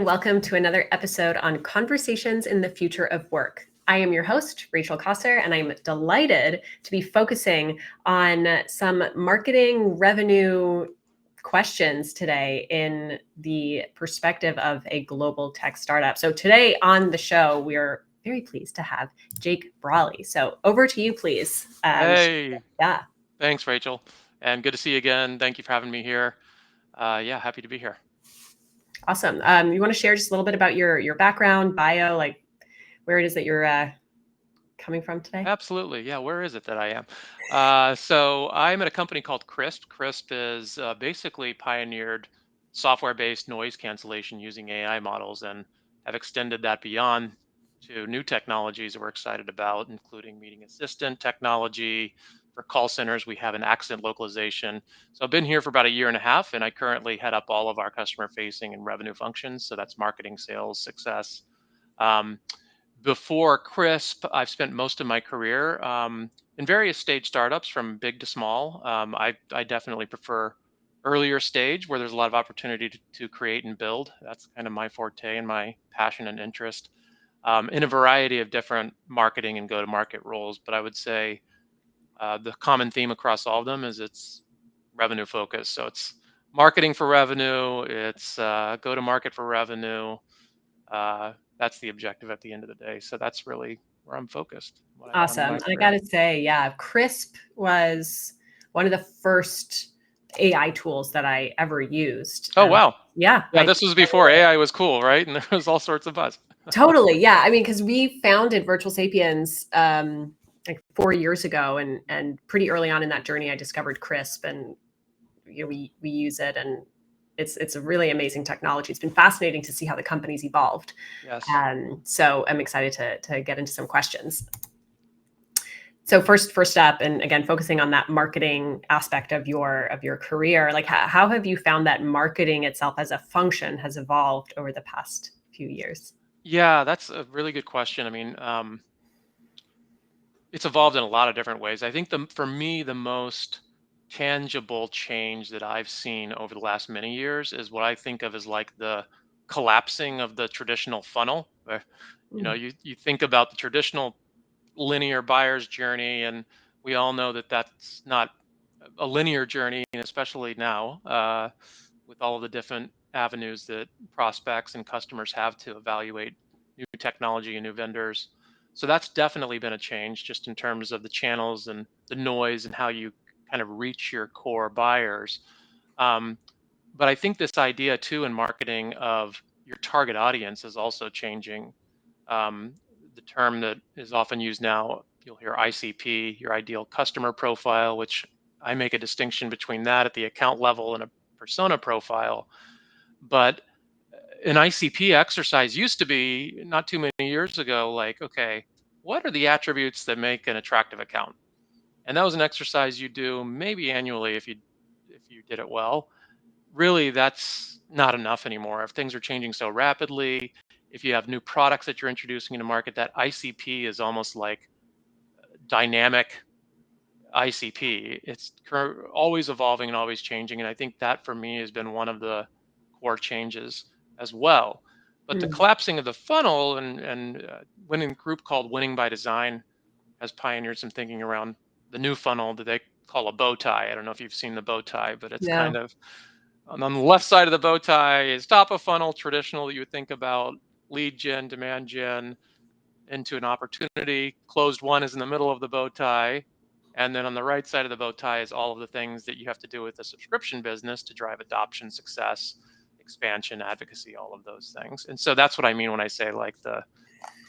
Welcome to another episode on Conversations in the Future of Work. I am your host, Rachel Cossar, and I'm delighted to be focusing on some marketing revenue questions today in the perspective of a global tech startup. So today on the show, we are very pleased to have Jake Brawley. So over to you, please. Hey, Yeah. thanks, Rachel. And good to see you again. Thank you for having me here. Happy to be here. Awesome. You want to share just a little bit about your background, bio, like where it is that you're coming from today? Absolutely. Yeah, where is it that I am? So I'm at a company called Crisp. Crisp is basically pioneered software-based noise cancellation using AI models and have extended that beyond to new technologies that we're excited about, including meeting assistant technology. For call centers, we have an accent localization. So I've been here for about a year and a half, and I currently head up all of our customer-facing and revenue functions. So that's marketing, sales, success. Um, Before Crisp, I've spent most of my career in various stage startups from big to small. I definitely prefer earlier stage where there's a lot of opportunity to create and build. That's kind of my forte and my passion and interest in a variety of different marketing and go-to-market roles. But I would say the common theme across all of them is it's revenue focused. So it's marketing for revenue, it's go-to-market for revenue. That's the objective at the end of the day. So that's really where I'm focused, what I've done in Awesome. my I career. gotta say, yeah, Crisp was one of the first AI tools that I ever used. Oh, wow. Yeah, Yeah, this was before AI was cool, right? And there was all sorts of buzz. totally. Yeah, I mean, because we founded Virtual Sapiens like 4 years ago, and pretty early on in that journey, I discovered Crisp, and we use it, and it's a really amazing technology. It's been fascinating to see how the company's evolved. Yes. So I'm excited to get into some questions. So first up, and again focusing on that marketing aspect of your career, like how have you found that marketing itself as a function has evolved over the past few years? Yeah, that's a really good question. I mean, it's evolved in a lot of different ways. I think for me, the most tangible change that I've seen over the last many years is what I think of as like the collapsing of the traditional funnel. Where, Mm. you think about the traditional linear buyer's journey, and we all know that that's not a linear journey, and especially now with all of the different avenues that prospects and customers have to evaluate new technology and new vendors. So that's definitely been a change just in terms of the channels and the noise and how you kind of reach your core buyers. Um, but I think this idea too in marketing of your target audience is also changing. Um, the term that is often used now, you'll hear ICP, your ideal customer profile, which I make a distinction between that at the account level and a persona profile. But an ICP exercise used to be not too many years ago, like, okay, what are the attributes that make an attractive account? And that was an exercise you do maybe annually if you did it well. Really, that's not enough anymore. If things are changing so rapidly, if you have new products that you're introducing into market, that ICP is almost like dynamic ICP. It's always evolving and always changing. And I think that for me has been one of the core changes as well. But the Mm. collapsing of the funnel and winning group called Winning by Design has pioneered some thinking around the new funnel that they call a bow tie. I don't know if you've seen the bow tie, but it's Yeah. kind of on the left side of the bow tie is top of funnel, traditional you would think about lead gen, demand gen into an opportunity. Closed one is in the middle of the bow tie. And then on the right side of the bow tie is all of the things that you have to do with a subscription business to drive adoption, success, expansion, advocacy, all of those things. And so that's what I mean when I say like the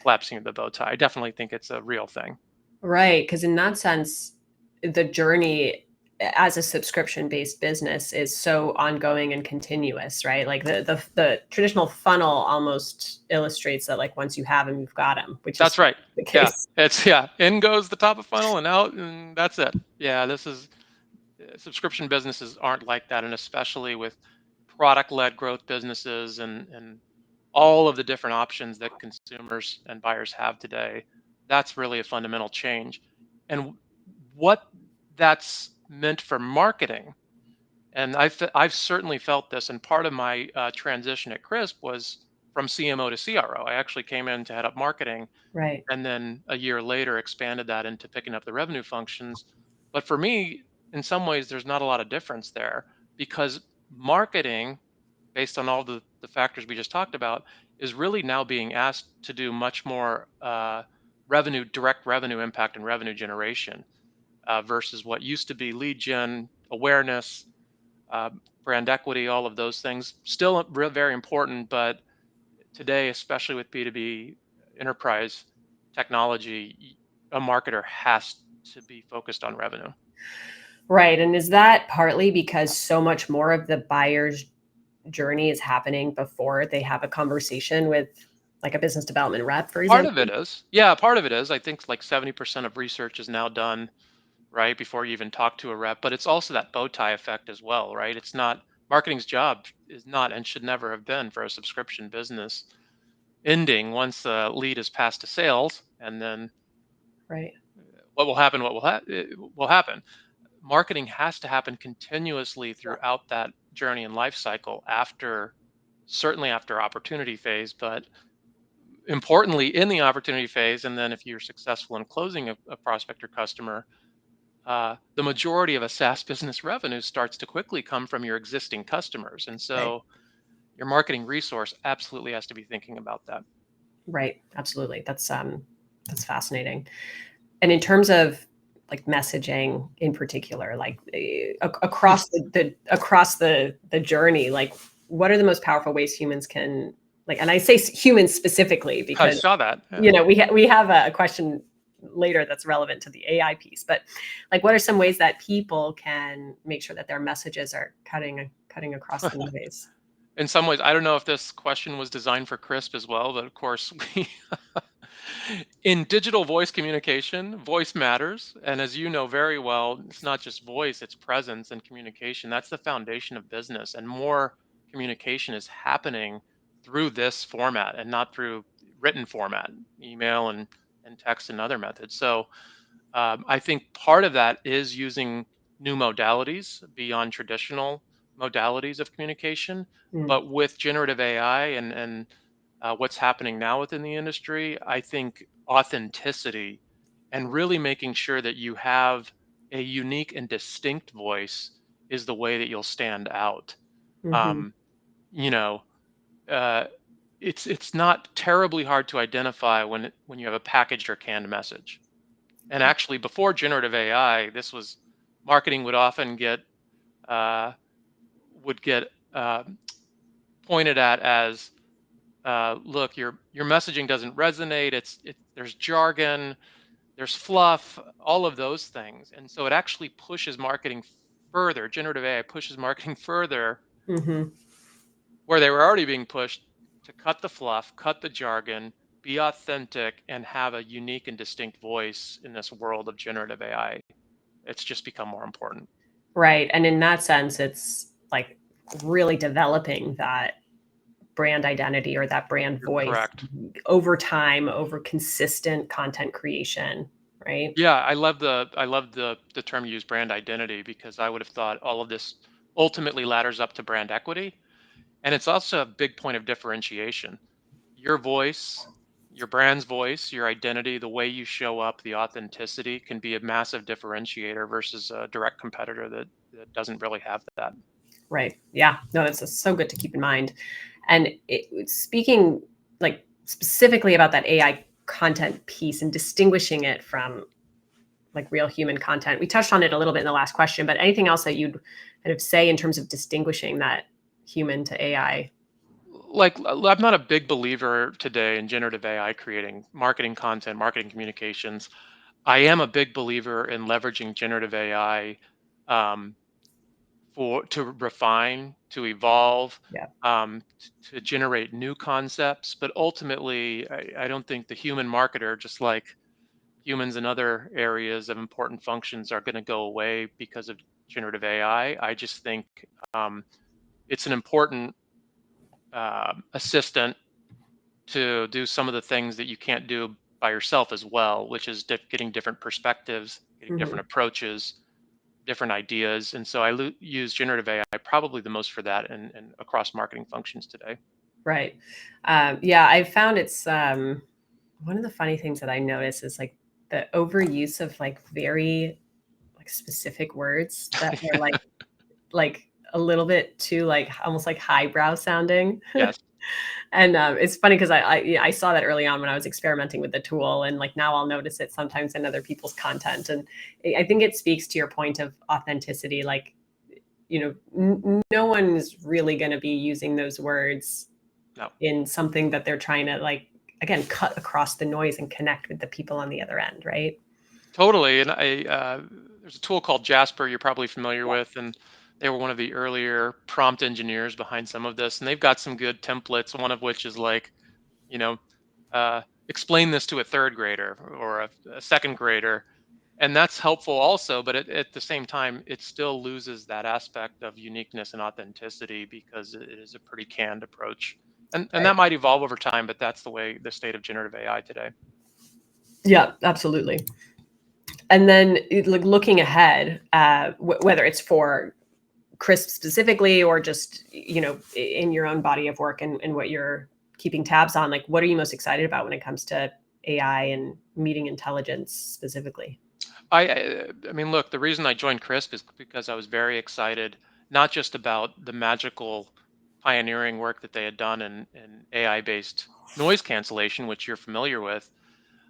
collapsing of the bow tie. I definitely think it's a real thing. Right, because in that sense, the journey as a subscription-based business is so ongoing and continuous, right? Like the traditional funnel almost illustrates that, like once you have them, you've got them, which That's is right. the Yeah. case. In goes the top of funnel and out, and that's it. Yeah. This is subscription businesses aren't like that. And especially with product led growth businesses and all of the different options that consumers and buyers have today, that's really a fundamental change. And what that's meant for marketing, and I've certainly felt this, and part of my transition at Crisp was from CMO to CRO. I actually came in to head up marketing, Right. and then a year later expanded that into picking up the revenue functions. But for me, in some ways, there's not a lot of difference there, because marketing, based on all the factors we just talked about, is really now being asked to do much more direct revenue impact and revenue generation, versus what used to be lead gen, awareness, uh, brand equity, all of those things. Still very important, but today, especially with B2B enterprise technology, a marketer has to be focused on revenue. Right. And is that partly because so much more of the buyer's journey is happening before they have a conversation with like a business development rep, for Part of example? it is, yeah, part of it is. I think like 70% of research is now done right before you even talk to a rep, but it's also that bow tie effect as well, right? It's not marketing's job is not and should never have been for a subscription business ending once the lead is passed to sales, and then Right. what will happen? Will happen. Marketing has to happen continuously Yeah. throughout that journey and life cycle after, certainly after opportunity phase, but importantly in the opportunity phase. And then if you're successful in closing a prospect or customer, the majority of a SaaS business revenue starts to quickly come from your existing customers. And Right. so your marketing resource absolutely has to be thinking about that. Right. Absolutely. That's fascinating. And in terms of like messaging in particular, like across across the journey, like what are the most powerful ways humans can like, and I say humans specifically I because saw that. Yeah. you know we have a question later that's relevant to the AI piece, but like what are some ways that people can make sure that their messages are cutting across the noise? In some ways, I don't know if this question was designed for Crisp as well, but of course, we in digital voice communication, voice matters. And as you know very well, it's not just voice, it's presence and communication. That's the foundation of business. And more communication is happening through this format and not through written format, email and text and other methods. So I think part of that is using new modalities beyond traditional modalities of communication. Mm, But with generative AI and what's happening now within the industry, I think authenticity and really making sure that you have a unique and distinct voice is the way that you'll stand out. mhm, Um, you know, uh, it's not terribly hard to identify when you have a packaged or canned message. And actually, before generative AI, this was marketing would often get uh, would get pointed at as, look, your messaging doesn't resonate. There's jargon, there's fluff, all of those things, and so it actually pushes marketing further. Generative AI pushes marketing further mhm. where they were already being pushed to cut the fluff, cut the jargon, be authentic, and have a unique and distinct voice in this world of generative AI. It's just become more important. Right. And in that sense, it's like really developing that brand identity or that brand You're voice correct. over time, over consistent content creation, right? Yeah, I love the term you use, brand identity, because I would have thought all of this ultimately ladders up to brand equity, and it's also a big point of differentiation. Your voice, your brand's voice, your identity, the way you show up, the authenticity can be a massive differentiator versus a direct competitor that doesn't really have that. Right. Yeah. No, that's so good to keep in mind. And speaking like specifically about that AI content piece and distinguishing it from like real human content, we touched on it a little bit in the last question, but anything else that you'd kind of say in terms of distinguishing that human to AI? Like, I'm not a big believer today in generative AI creating marketing content, marketing communications. I am a big believer in leveraging generative AI, um, for to refine, to evolve, Yeah. to generate new concepts. But ultimately, I don't think the human marketer, just like humans in other areas of important functions, are going to go away because of generative AI. I just think um, it's an important assistant to do some of the things that you can't do by yourself as well, which is getting different perspectives, getting different Mhm. approaches, different ideas. And so I use generative AI probably the most for that and across marketing functions today. Right. Yeah, I've found it's one of the funny things that I notice is like the overuse of like very like specific words that are like a little bit too like almost like highbrow sounding. Yes. And it's funny because I saw that early on when I was experimenting with the tool, and like now I'll notice it sometimes in other people's content, and I think it speaks to your point of authenticity. Like, no one is really going to be using those words No. in something that they're trying to like again cut across the noise and connect with the people on the other end, right? Totally. And there's a tool called Jasper you're probably familiar Yeah. with, and they were one of the earlier prompt engineers behind some of this, and they've got some good templates. One of which is like, you know, explain this to a third grader or a second grader, and that's helpful also. But at the same time, it still loses that aspect of uniqueness and authenticity because it is a pretty canned approach, and Right. that might evolve over time. But that's the way the state of generative AI today. Yeah, absolutely. And then like looking ahead, whether it's for Crisp specifically or just in your own body of work and what you're keeping tabs on, like what are you most excited about when it comes to AI and meeting intelligence specifically? I mean, look, the reason I joined CRISP is because I was very excited, not just about the magical pioneering work that they had done in AI-based noise cancellation, which you're familiar with,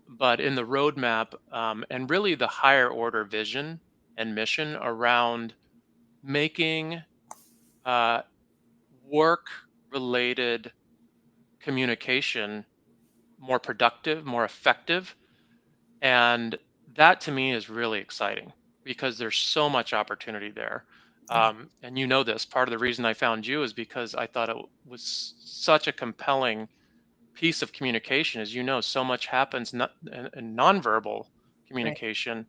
but in the roadmap, and really the higher order vision and mission around making uh, work-related communication more productive, more effective. And that to me is really exciting because there's so much opportunity there. Yeah. And you know this, part of the reason I found you is because I thought it was such a compelling piece of communication. As you know, so much happens in nonverbal Right. communication,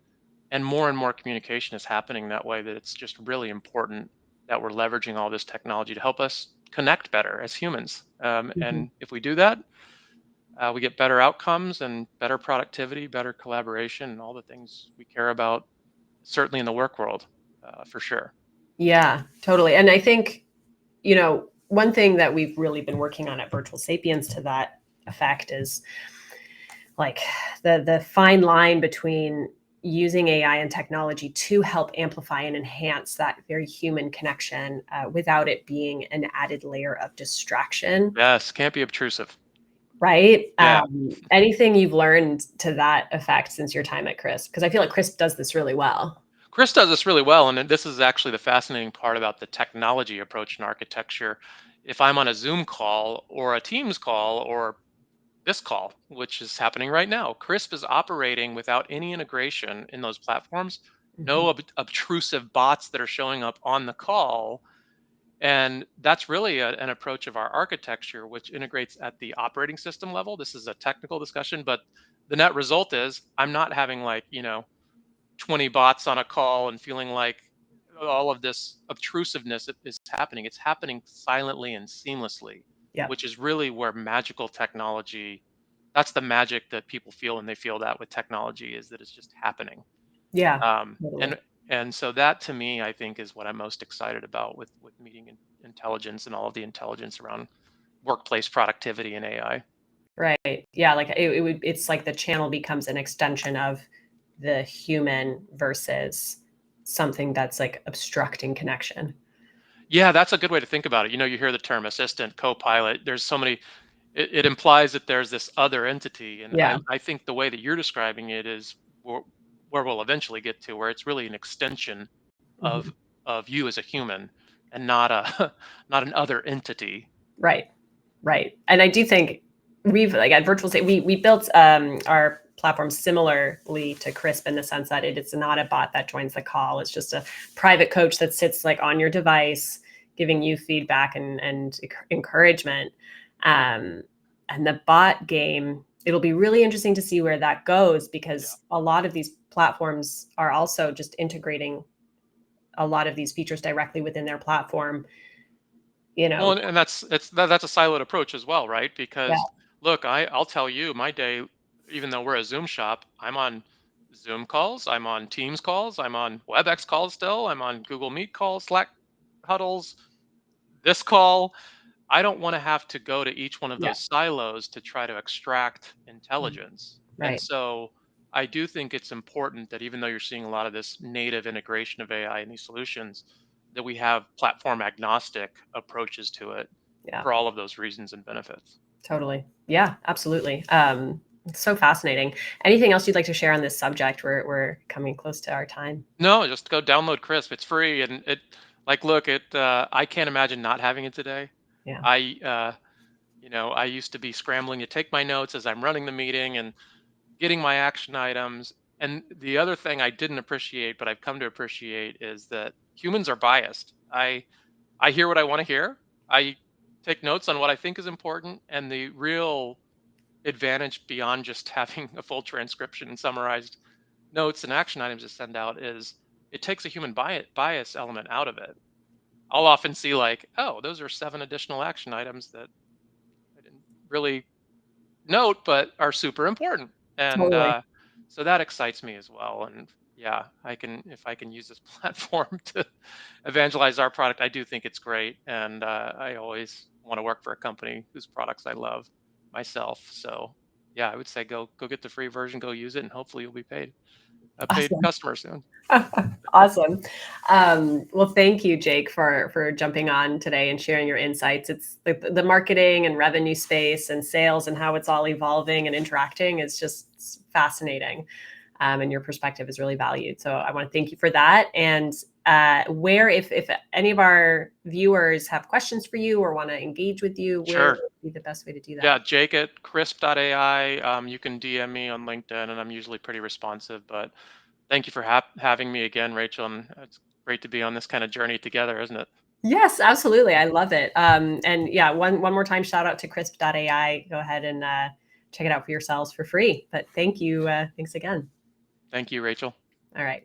and more communication is happening that way, that it's just really important that we're leveraging all this technology to help us connect better as humans. Mhm. And if we do that, we get better outcomes and better productivity, better collaboration, and all the things we care about, certainly in the work world, for sure. Yeah, totally. And I think, one thing that we've really been working on at Virtual Sapiens to that effect is like the fine line between using AI and technology to help amplify and enhance that very human connection without it being an added layer of distraction, Yes, can't be obtrusive. right? Yeah. Anything you've learned to that effect since your time at Crisp? Because I feel like Crisp does this really well. Chris does this really well, and this is actually the fascinating part about the technology approach in architecture. If I'm on a Zoom call or a Teams call or this call, which is happening right now, Crisp is operating without any integration in those platforms, Mhm. no obtrusive bots that are showing up on the call. And that's really an approach of our architecture, which integrates at the operating system level. This is a technical discussion, but the net result is I'm not having like, 20 bots on a call and feeling like all of this obtrusiveness is happening. It's happening silently and seamlessly, Yeah. which is really where magical technology, that's the magic that people feel when they feel that with technology, is that it's just happening. Yeah. um, Totally. and and so that to me, I think, is what I'm most excited about with meeting intelligence and all of the intelligence around workplace productivity and AI. Right. Yeah. Like it's like the channel becomes an extension of the human versus something that's like obstructing connection. Yeah, that's a good way to think about it. You hear the term assistant, co-pilot. There's so many. It implies that there's this other entity, and Yeah. I think the way that you're describing it is where we'll eventually get to, where it's really an extension of Mhm. of you as a human, and not a not an other entity. Right. Right. And I do think we've like at Virtual State, we built our platform similarly to Crisp in the sense that it's not a bot that joins the call. It's just a private coach that sits like on your device, giving you feedback and encouragement. Um, and the bot game, it'll be really interesting to see where that goes Yeah. because a lot of these platforms are also just integrating a lot of these features directly within their platform. You Well, know, and that's a siloed approach as well, right? yeah. Because look, I'll tell you, my day, even though we're a Zoom shop, I'm on Zoom calls, I'm on Teams calls, I'm on WebEx calls still, I'm on Google Meet calls, Slack huddles, this call. I don't want to have to go to each one of Yeah. those silos to try to extract intelligence. And Right. so I do think it's important that even though you're seeing a lot of this native integration of AI in these solutions, that we have platform agnostic approaches to it Yeah. for all of those reasons and benefits. Totally. Yeah, absolutely. It's so fascinating. Anything else you'd like to share on this subject? We're coming close to our time. No, just go download Crisp. It's free, and look, I can't imagine not having it today. Yeah. I I used to be scrambling to take my notes as I'm running the meeting and getting my action items. And the other thing I didn't appreciate, but I've come to appreciate, is that humans are biased. I hear what I want to hear. I take notes on what I think is important, and the real advantage beyond just having a full transcription and summarized notes and action items to send out is it takes a human bias element out of it. I'll often see like, oh, those are 7 additional action items that I didn't really note, but are super important. And Totally. so that excites me as well. And yeah, if I can use this platform to evangelize our product, I do think it's great. And I always want to work for a company whose products I love myself. So yeah, I would say go get the free version, go use it, and hopefully you'll be paid a paid Awesome. customer soon. Awesome. Well, thank you, Jake, for jumping on today and sharing your insights. It's the marketing and revenue space and sales and how it's all evolving and interacting is just fascinating. And your perspective is really valued. So I want to thank you for that. And if any of our viewers have questions for you or want to engage with you, where Sure. would be the best way to do that? Yeah, Jake at crisp.ai. You can DM me on LinkedIn, and I'm usually pretty responsive. But thank you for having me again, Rachel. And it's great to be on this kind of journey together, isn't it? Yes, absolutely. I love it. And yeah, one more time, shout out to crisp.ai. Go ahead and check it out for yourselves for free. But thank you. Thanks again. Thank you, Rachel. All right.